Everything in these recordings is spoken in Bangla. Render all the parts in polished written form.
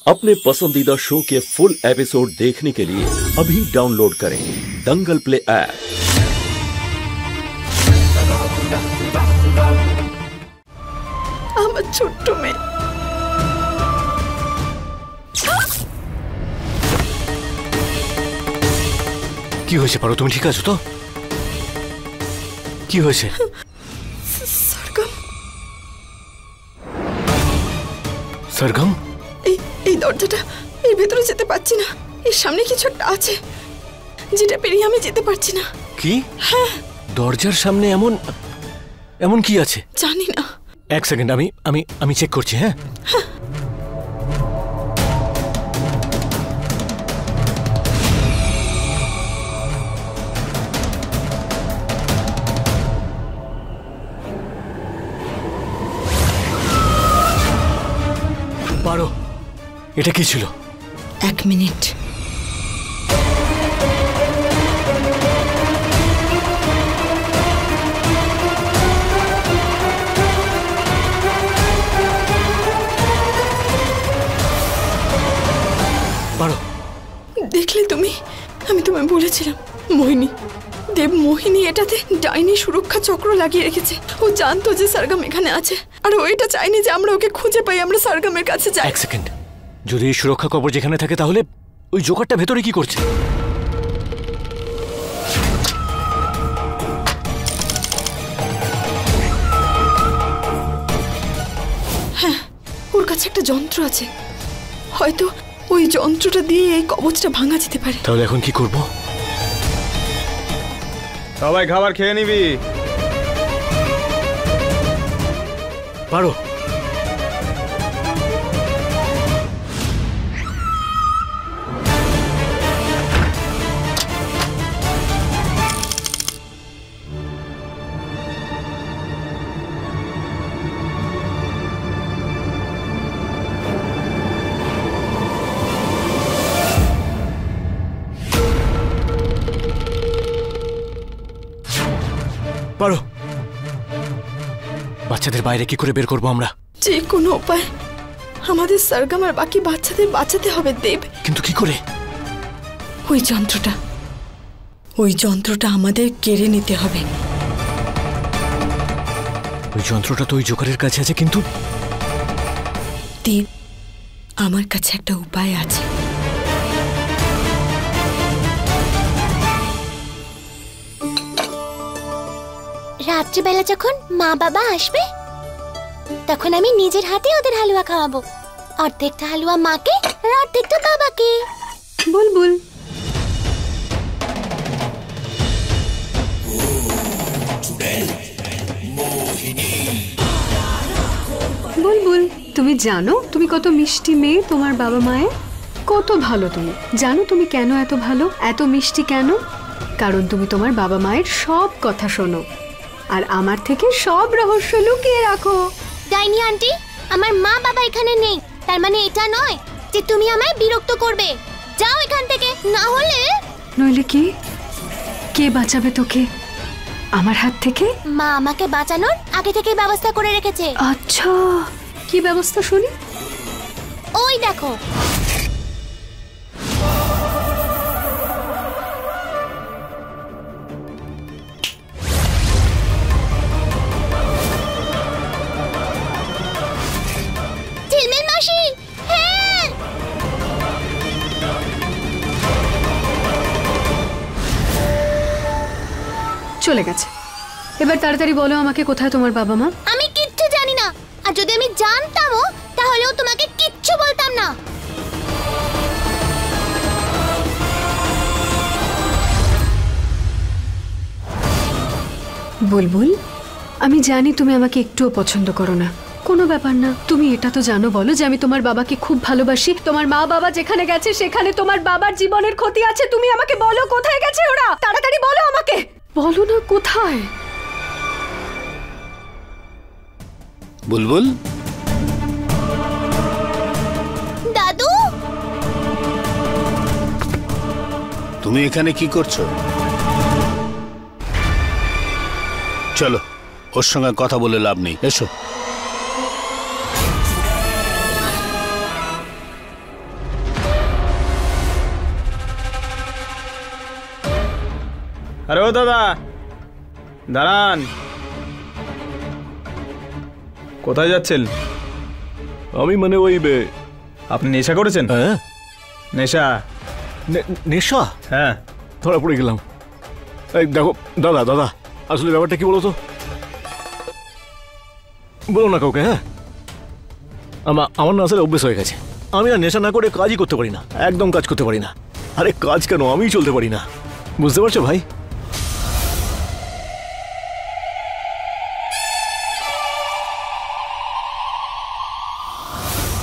अपने पसंदीदा शो के फुल एपिसोड देखने के लिए अभी डाउनलोड करें दंगल प्ले ऐप। আমার ছোট্ট মেয়ে কি হয়েছে পারো? তুমি ঠিক আছো তো? কি হয়েছে? সরগম সরগম এই দরজাটা এর ভেতরে যেতে পারছি না। এর সামনে কিছু একটা আছে যেটা পেরিয়ে আমি যেতে পারছি না। কি? হ্যাঁ, দরজার সামনে এমন এমন কি আছে জানি না। এক সেকেন্ড, আমি আমি আমি চেক করছি। হ্যাঁ পারো, এটা কি ছিল? এক মিনিট। পারো, দেখলে তুমি, আমি তোমায় বলেছিলাম মোহিনী, দেব মোহিনী এটাতে ডাইনি সুরক্ষা চক্র লাগিয়ে রেখেছে। ও জানতো যে সরগম এখানে আছে, আর ও এটা চাইনি যে আমরা ওকে খুঁজে পাই, আমরা সরগমের কাছে যাই। এক সেকেন্ড, যদি এই সুরক্ষা কবর যেখানে থাকে তাহলে ওই জোকারটা ভেতরে কি করছে? হ্যাঁ, ওর কাছে একটা যন্ত্র আছে, হয়তো ওই যন্ত্রটা দিয়ে এই কবচটা ভাঙা যেতে পারে। তাহলে এখন কি করব? সবাই খাবার খেয়ে নিবি। পারো, পারো। বাচ্চাদের বাইরে কি করে বের করবো আমরা? যে কোনো উপায় আমাদের সরগম আর বাকি বাচ্চাদের বাঁচাতে হবে দেব। কিন্তু কি করে? ওই যন্ত্রটা আমাদের কেড়ে নিতে হবে। ওই যন্ত্রটা তো ওই জোকারের কাছে আছে, কিন্তু দেব, আমার কাছে একটা উপায় আছে। রাত্রিবেলা যখন মা বাবা আসবে তখন আমি নিজের হাতে ওদের হালুয়া খাওয়াবো। অর্ধেকটা হালুয়া মাকে আর অর্ধেকটা বাবাকে। বুলবুল, বুলবুল, তুমি জানো তুমি কত মিষ্টি মেয়ে, তোমার বাবা মায়ের কত ভালো। তুমি জানো তুমি কেন এত ভালো, এত মিষ্টি কেন? কারণ তুমি তোমার বাবা মায়ের সব কথা শোনো আর আমার থেকে সব রহস্য লুকিয়ে রাখো। ডাইনি আন্টি, আমার মা বাবা এখানে নেই, তার মানে এটা নয় যে তুমি আমায় বিরক্ত করবে। যাও এখান থেকে, না হলে। নইলে কি? কে বাঁচাবে তোকে আমার হাত থেকে? মা আমাকে বাঁচানোর আগে থেকে ব্যবস্থা করে রেখেছে। আচ্ছা, কি ব্যবস্থা শুনি? ওই দেখো। ঝিলমিল মাসি, হ্যাঁ। চলে গেছে। এবার তাড়াতাড়ি বলো আমাকে, কোথায় তোমার বাবা মা? আমি কিচ্ছু জানি না, আর যদি আমি জানতামও তাহলেও তোমাকে কিচ্ছু বলতাম না। বুলবুল, আমি জানি তুমি আমাকে একটুও পছন্দ করো না, কোনো ব্যাপার না। তুমি এটা তো জানো বলো যে আমি তোমার বাবাকে খুব ভালোবাসি। তোমার মা বাবা যেখানে গেছে সেখানে তোমার বাবার জীবনের ক্ষতি আছে। তুমি আমাকে বলো কোথায় গেছে ওরা, তাড়াতাড়ি বলো আমাকে। বলো না কোথায়। বুলবুল, দাদু, তুমি এখানে কি করছো? চলো, ওর সঙ্গে কথা বলে লাভ নেই, এসো। আরে ও দাদা, দাঁড়ান। কোথায় যাচ্ছেন? আমি মানে ওই আপনি নেশা করেছেন? হ্যাঁ নেশা? নেশা? হ্যাঁ। ধরা পড়ে গেলাম। এই দেখো দাদা, দাদা আসলে ব্যাপারটা কি বলো তো? বলো না কাউকে। হ্যাঁ, আমার না আসলে অভ্যেস হয়ে গেছে। আমি আর নেশা না করে কাজই করতে পারি না, একদম কাজ করতে পারি না। আরে কাজ কেন, আমিই চলতে পারি না, বুঝতে পারছো ভাই?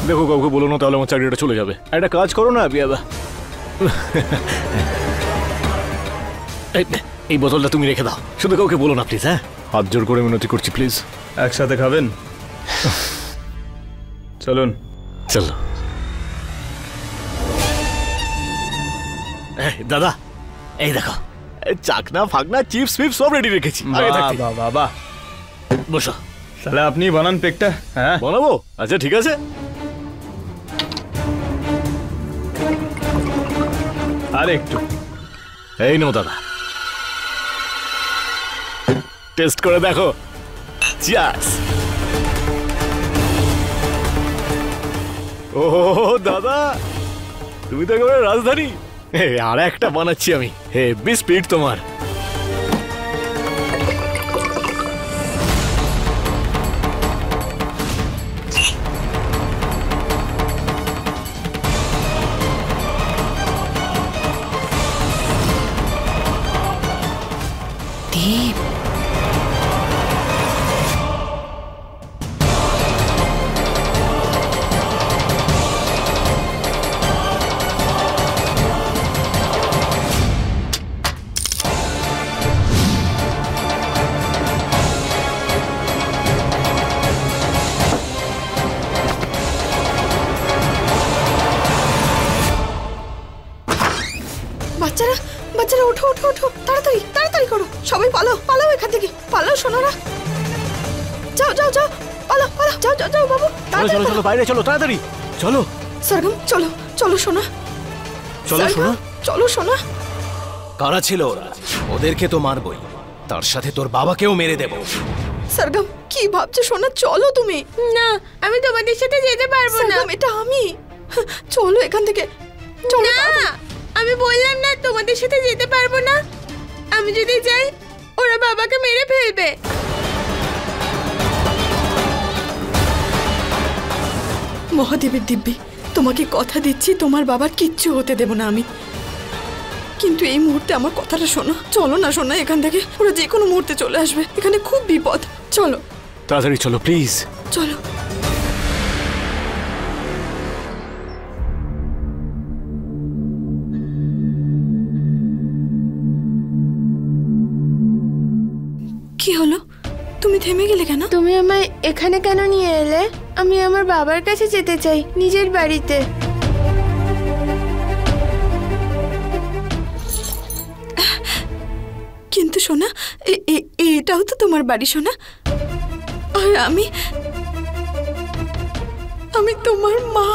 দেখো কাউকে বলো না, তাহলে আমার চাকরিটা চলে যাবে। একটা কাজ করো না। এই বোতলটা তুমি রেখে দাও, শুধু কাউকে বলো না প্লিজ। হ্যাঁ, হাত জোর করে মিনতি করছি প্লিজ। একসাথে খাবেন? চলুন। চলো। দাদা এই দেখো, চাকনা ফাকনা চিপস ফিপস সব রেডি রেখেছি। বাবা, বসো। তাহলে আপনি বানান পেকটা। হ্যাঁ বানাবো? আচ্ছা ঠিক আছে। আর একটু। এই নাও দাদা, টেস্ট করে দেখো। চিয়ার্স। ও দাদা, তুমি তো একেবারে রাজধানী। আর একটা বানাচ্ছি আমি, হেভি স্পিড তোমার। দেব, বাচ্চারা বাচ্চারা ওঠো ওঠো ওঠো, তাড়াতাড়ি তাড়াতাড়ি করো, সবাই পালাও পালাও এখান থেকে, পালাও সোনারা, যাও যাও যাও, পালাও পালাও, যাও যাও যাও বাবু, চলো চলো চলো, বাইরে চলো তাড়াতাড়ি চলো। সরগম চলো চলো সোনা, চলো সোনা। চলো সোনা। কারা ছিল ওরা? ওদেরকে তো মারবই, তার সাথে তোর বাবাকেও মেরে দেব। সরগম কি ভাবছো সোনা, চলো তুমি। না, আমি তোমাদের সাথে যেতে পারবো না। সরগম এটা আমি, চলো এখান থেকে, চলো। না, আমি বললাম না তোমাদের সাথে যেতে পারবো না। আমি যদি যাই ওরা বাবাকে মেরে ফেলবে। মহাদেবের দিব্যি, তোমাকে কথা দিচ্ছি তোমার বাবার কিচ্ছু হতে দেব না আমি। কিন্তু এই মুহূর্তে আমার কথাটা শোনো, চলো না শোনা এখান থেকে, ওরা যে কোনো মুহূর্তে চলে আসবে, এখানে খুব বিপদ। চলো তাড়াতাড়ি চলো প্লিজ। চলো। কি হলো, তুমি থেমে গেলে কেন? তুমি আমায় এখানে কেন নিয়ে এলে? আমি আমার বাবার কাছে যেতে চাই, নিজের বাড়িতে। কিন্তু সোনা, এটাও তো তোমার বাড়ি সোনা, আর আমি তোমার মা।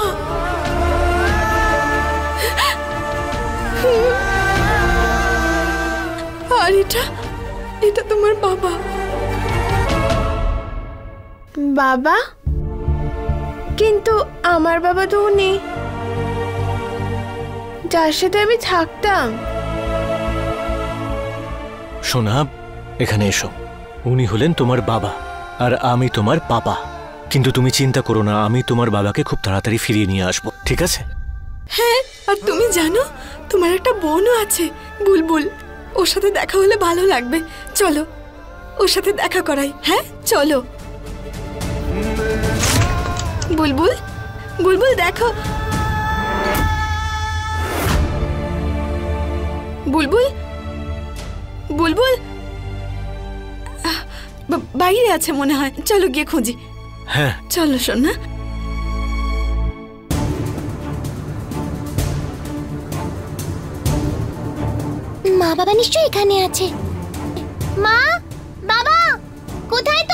আর এটা তোমার বাবা। বাবা? কিন্তু আমার বাবা তো উনি, যার সাথে আমি থাকতাম। সোনা এখানে এসো, উনি হলেন তোমার বাবা আর আমি তোমার পাপা। কিন্তু তুমি চিন্তা করো না, আমি তোমার বাবাকে খুব তাড়াতাড়ি ফিরিয়ে নিয়ে আসবো, ঠিক আছে? হ্যাঁ, আর তুমি জানো তোমার একটা বোনও আছে, বুলবুল। ওর সাথে দেখা হলে ভালো লাগবে, চলো ওর সাথে দেখা করাই। হ্যাঁ চলো। বুলবুল বুলবুল দেখো, বুলবুল বুলবুল বাইরে আছে মনে হয়, চলো গিয়ে খুঁজি। হ্যাঁ চলো সোনা। মা বাবা নিশ্চয়ই এখানে আছে। মা বাবা কোথায়